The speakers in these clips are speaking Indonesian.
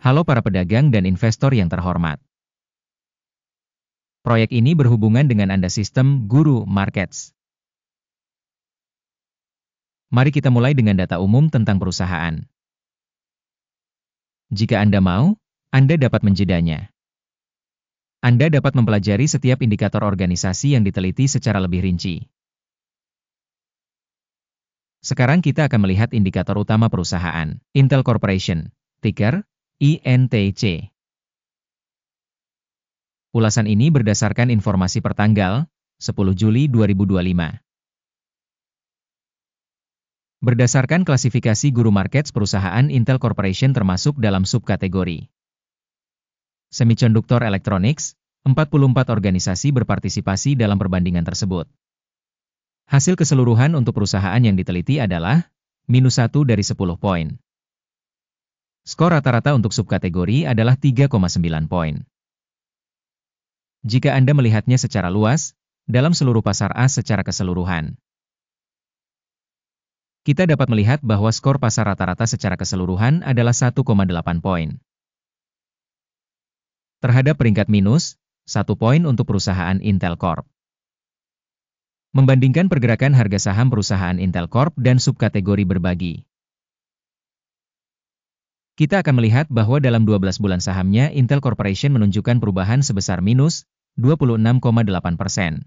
Halo para pedagang dan investor yang terhormat. Proyek ini berhubungan dengan Anda sistem Guru Markets. Mari kita mulai dengan data umum tentang perusahaan. Jika Anda mau, Anda dapat menjedanya. Anda dapat mempelajari setiap indikator organisasi yang diteliti secara lebih rinci. Sekarang kita akan melihat indikator utama perusahaan, Intel Corporation, ticker INTC. Ulasan ini berdasarkan informasi pertanggal 10 Juli 2025. Berdasarkan klasifikasi Guru Markets, perusahaan Intel Corporation termasuk dalam subkategori Semiconductor Electronics. 44 organisasi berpartisipasi dalam perbandingan tersebut. Hasil keseluruhan untuk perusahaan yang diteliti adalah -1 dari 10 poin. Skor rata-rata untuk subkategori adalah 3,9 poin. Jika Anda melihatnya secara luas, dalam seluruh pasar A secara keseluruhan, kita dapat melihat bahwa skor pasar rata-rata secara keseluruhan adalah 1,8 poin. Terhadap peringkat -1 poin untuk perusahaan Intel Corp. Membandingkan pergerakan harga saham perusahaan Intel Corp dan subkategori berbagi, kita akan melihat bahwa dalam 12 bulan sahamnya Intel Corporation menunjukkan perubahan sebesar -26,8%.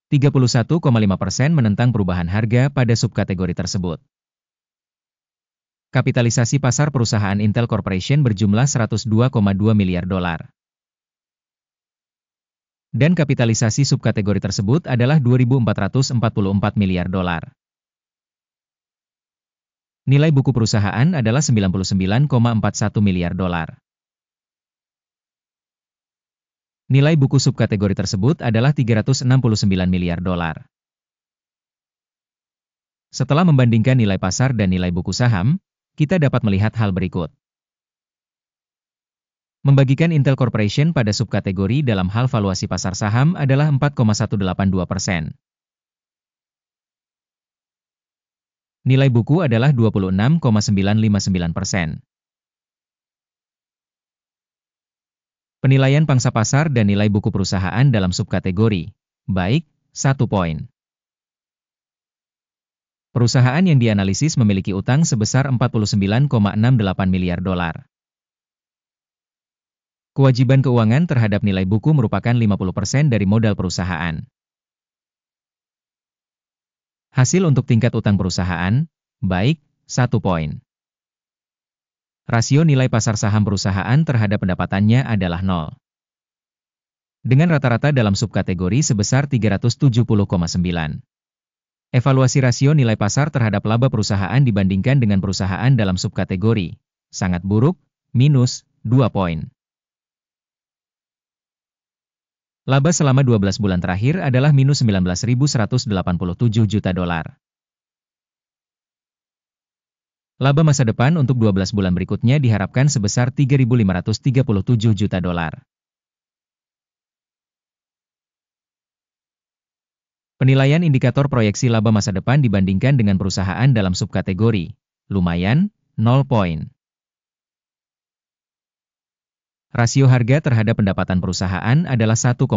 31,5% menentang perubahan harga pada subkategori tersebut. Kapitalisasi pasar perusahaan Intel Corporation berjumlah 102,2 miliar dolar. Dan kapitalisasi subkategori tersebut adalah 2.444 miliar dolar. Nilai buku perusahaan adalah 99,41 miliar dolar. Nilai buku subkategori tersebut adalah 369 miliar dolar. Setelah membandingkan nilai pasar dan nilai buku saham, kita dapat melihat hal berikut. Membagikan Intel Corporation pada subkategori dalam hal valuasi pasar saham adalah 4,182%. Nilai buku adalah 26,959%. Penilaian pangsa pasar dan nilai buku perusahaan dalam subkategori, baik, 1 poin. Perusahaan yang dianalisis memiliki utang sebesar 49,68 miliar dolar. Kewajiban keuangan terhadap nilai buku merupakan 50% dari modal perusahaan. Hasil untuk tingkat utang perusahaan, baik, 1 poin. Rasio nilai pasar saham perusahaan terhadap pendapatannya adalah 0. Dengan rata-rata dalam subkategori sebesar 370,9. Evaluasi rasio nilai pasar terhadap laba perusahaan dibandingkan dengan perusahaan dalam subkategori, sangat buruk, -2 poin. Laba selama 12 bulan terakhir adalah -19.187 juta dolar. Laba masa depan untuk 12 bulan berikutnya diharapkan sebesar 3.537 juta dolar. Penilaian indikator proyeksi laba masa depan dibandingkan dengan perusahaan dalam subkategori, lumayan, 0 poin. Rasio harga terhadap pendapatan perusahaan adalah 1,9.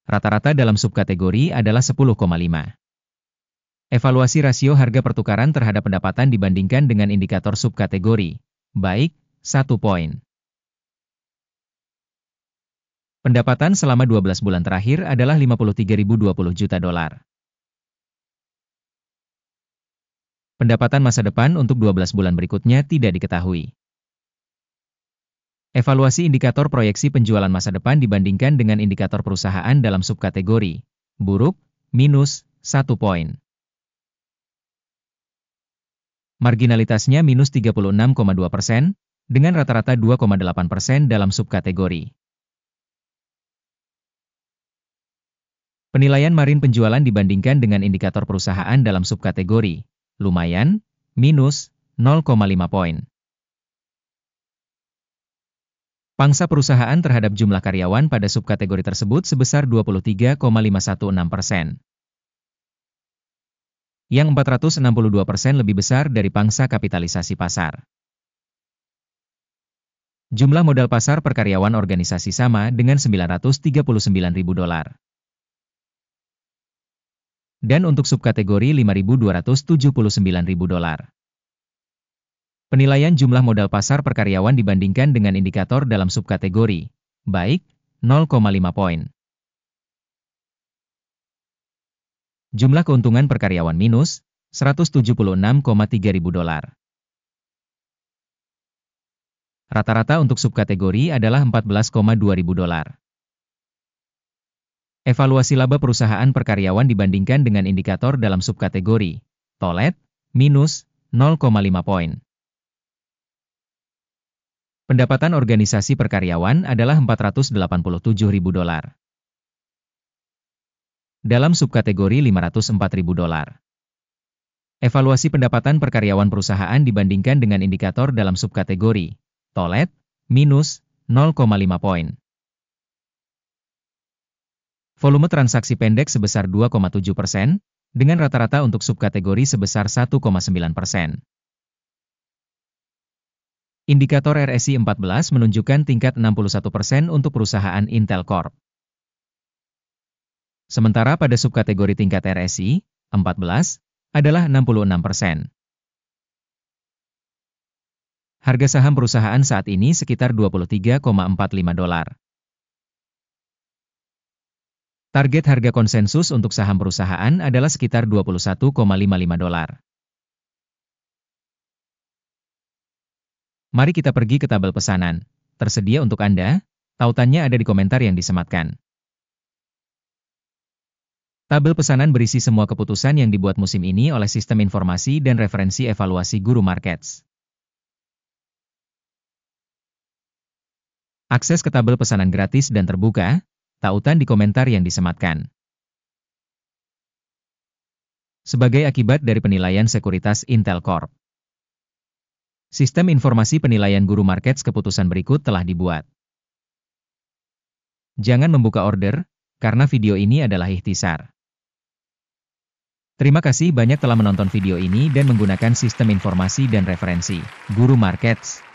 Rata-rata dalam subkategori adalah 10,5. Evaluasi rasio harga pertukaran terhadap pendapatan dibandingkan dengan indikator subkategori, baik, 1 poin. Pendapatan selama 12 bulan terakhir adalah 53.020 juta dolar. Pendapatan masa depan untuk 12 bulan berikutnya tidak diketahui. Evaluasi indikator proyeksi penjualan masa depan dibandingkan dengan indikator perusahaan dalam subkategori, buruk, -1 poin. Marginalitasnya -36,2%, dengan rata-rata 2,8% dalam subkategori. Penilaian margin penjualan dibandingkan dengan indikator perusahaan dalam subkategori, lumayan, -0,5 poin. Pangsa perusahaan terhadap jumlah karyawan pada subkategori tersebut sebesar 23,516%. yang 462% lebih besar dari pangsa kapitalisasi pasar. Jumlah modal pasar per karyawan organisasi sama dengan $939.000. Dan untuk subkategori $5.279.000. Penilaian jumlah modal pasar per karyawan dibandingkan dengan indikator dalam subkategori, baik, 0,5 poin. Jumlah keuntungan per karyawan minus, $176,300. Rata-rata untuk subkategori adalah $14,200. Evaluasi laba perusahaan per karyawan dibandingkan dengan indikator dalam subkategori, tolet, minus, 0,5 poin. Pendapatan organisasi per karyawan adalah $487.000. Dalam subkategori $504.000. Evaluasi pendapatan per karyawan perusahaan dibandingkan dengan indikator dalam subkategori, tolet, minus, 0,5 poin. Volume transaksi pendek sebesar 2,7%, dengan rata-rata untuk subkategori sebesar 1,9%. Indikator RSI 14 menunjukkan tingkat 61% untuk perusahaan Intel Corp. Sementara pada subkategori tingkat RSI 14 adalah 66%. Harga saham perusahaan saat ini sekitar $23,45. Target harga konsensus untuk saham perusahaan adalah sekitar $21,55. Mari kita pergi ke tabel pesanan. Tersedia untuk Anda, tautannya ada di komentar yang disematkan. Tabel pesanan berisi semua keputusan yang dibuat musim ini oleh Sistem Informasi dan Referensi Evaluasi Guru Markets. Akses ke tabel pesanan gratis dan terbuka, tautan di komentar yang disematkan. Sebagai akibat dari penilaian sekuritas Intel Corp. Sistem informasi penilaian Guru Markets keputusan berikut telah dibuat. Jangan membuka order, karena video ini adalah ikhtisar. Terima kasih banyak telah menonton video ini dan menggunakan sistem informasi dan referensi Guru Markets.